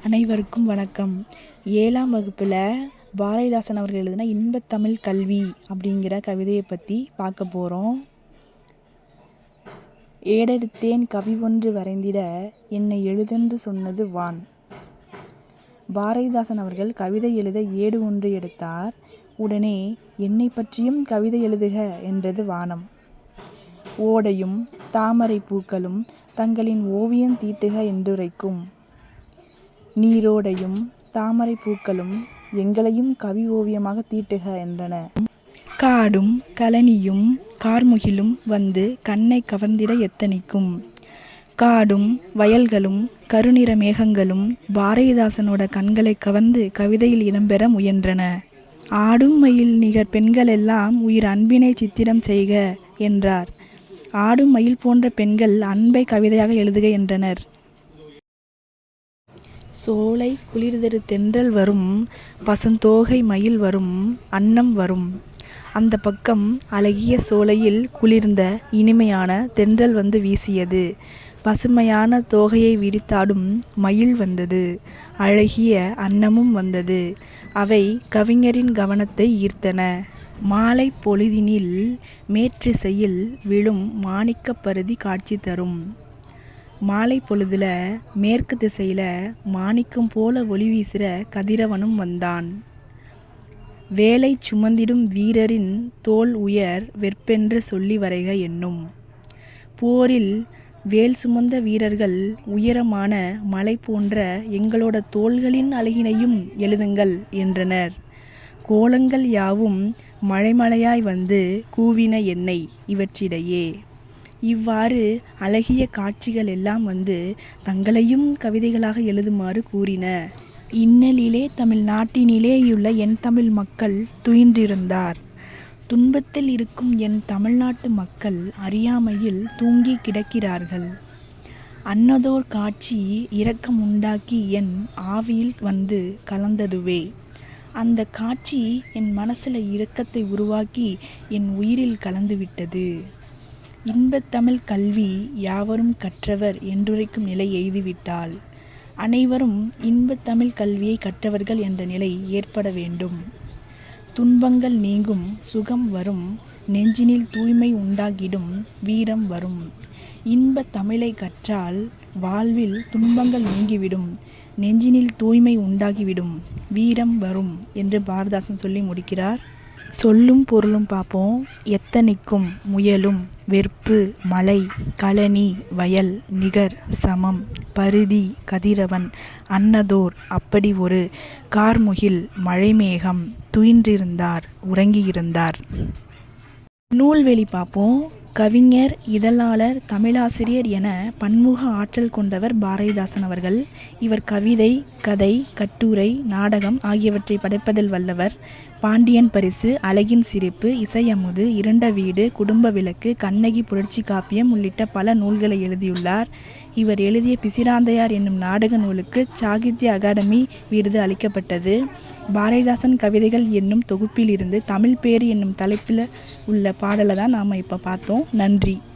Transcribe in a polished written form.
அனைவருக்கும் வணக்கம். 7ஆம் வகுப்பில் பாரதிதாசன் அவர்கள் எழுதின இன்பத்தமிழ் கல்வி அப்படிங்கிற கவிதையை பற்றி பார்க்க போகிறோம். ஏடெடுத்தேன் கவி ஒன்று வரைந்திட என்னை எழுதென்று சொன்னது வான். பாரதிதாசன் அவர்கள் கவிதை எழுத ஏடு ஒன்று எடுத்தார். உடனே என்னை பற்றியும் கவிதை எழுதுக என்றது வானம். ஓடையும் தாமரை பூக்களும் தங்களின் ஓவியம் தீட்டுக என்றுரைக்கும். நீரோடையும் தாமரை பூக்களும் எங்களையும் கவி ஓவியமாக தீட்டுக என்றன. காடும் கழனியும் கார்முகிலும் வந்து கண்ணை கவர்ந்திட எத்தனிக்கும். காடும் வயல்களும் கருநிற மேகங்களும் பாரதிதாசனோட கண்களை கவர்ந்து கவிதையில் இடம்பெற முயன்றன. ஆடும் மயில் நிகர் பெண்களெல்லாம் உயிர் அன்பினை சித்திரம் செய்க என்றார். ஆடும் மயில் போன்ற பெண்கள் அன்பை கவிதையாக எழுதுக என்றனர். சோலை குளிர்தரு தென்றல் வரும், பசுந்தோகை மயில் வரும், அன்னம் வரும். அந்த பக்கம் அழகிய சோலையில் குளிர்ந்த இனிமையான தென்றல் வந்து வீசியது. பசுமையான தோகையை விரித்தாடும் மயில் வந்தது. அழகிய அன்னமும் வந்தது. அவை கவிஞரின் கவனத்தை ஈர்த்தன. மாலை பொழுதினில் மேற்றிசையில் விழும் மாணிக்க பருதி காட்சி தரும். மாலை பொழுதுல மேற்கு திசையில மாணிக்கம் போல ஒளி வீசுற கதிரவனும் வந்தான். வேலை சுமந்திடும் வீரரின் தோள் உயர் வெற்பென்று சொல்லி வரைக என்னும். போரில் வேல் சுமந்த வீரர்கள் உயரமான மலை போன்ற எங்களோட தோள்களின் அழகினையும் எழுதுங்கள் என்றனர். கோலங்கள் யாவும் மழைமழையாய் வந்து கூவின என்னை இவற்றிடையே. இவ்வாறு அழகிய காட்சிகள் எல்லாம் வந்து தங்களையும் கவிதைகளாக எழுதுமாறு கூறின. இன்னலிலே தமிழ்நாட்டினிலேயுள்ள என் தமிழ் மக்கள் துயின்றிருந்தார். துன்பத்தில் இருக்கும் என் தமிழ்நாட்டு மக்கள் அறியாமையில் தூங்கி கிடக்கிறார்கள். அன்னதோர் காட்சி இரக்கம் உண்டாக்கி என் ஆவியில் வந்து கலந்ததுவே. அந்த காட்சி என் மனசில் இரக்கத்தை உருவாக்கி என் உயிரில் கலந்துவிட்டது. இன்பத்தமிழ் கல்வி யாவரும் கற்றவர் என்றுரைக்கும் நிலை எய்துவிட்டால் அனைவரும் இன்பத்தமிழ் கல்வியை கற்றவர்கள் என்ற நிலை ஏற்பட வேண்டும். துன்பங்கள் நீங்கும், சுகம் வரும், நெஞ்சினில் தூய்மை உண்டாகிடும், வீரம் வரும். இன்பத் தமிழை கற்றால் வாழ்வில் துன்பங்கள் நீங்கிவிடும், நெஞ்சினில் தூய்மை உண்டாகிவிடும், வீரம் வரும் என்று பாரதிதாசன் சொல்லி முடிக்கிறார். சொல்லும் பொருளும் பார்ப்போம். எத்தனிக்கும் முயலும் வெற்பு மலை கழனி வயல் நிகர் சமம் பருதி கதிரவன் அன்னதோர் அப்படி ஒரு கார்முகில் மழைமேகம் துயின்றிருந்தார் உறங்கியிருந்தார். நூல்வெளி பார்ப்போம். கவிஞர், இதழாளர், தமிழாசிரியர் என பன்முக ஆற்றல் கொண்டவர் பாரதிதாசன் அவர்கள். இவர் கவிதை, கதை, கட்டுரை, நாடகம் ஆகியவற்றை படைப்பதில் வல்லவர். பாண்டியன் பரிசு, அழகின் சிரிப்பு, இசையமுது, இருண்ட வீடு, குடும்ப விளக்கு, கண்ணகி புரட்சி காப்பியம் உள்ளிட்ட பல நூல்களை எழுதியுள்ளார். இவர் எழுதிய பிசிராந்தையார் என்னும் நாடக நூலுக்கு சாகித்ய அகாடமி விருது அளிக்கப்பட்டது. பாரதிதாசன் கவிதைகள் என்னும் தொகுப்பில் இருந்து தமிழ் பேறு என்னும் தலைப்பில் உள்ள பாடலை தான் நாம் இப்போ பார்த்தோம். நன்றி.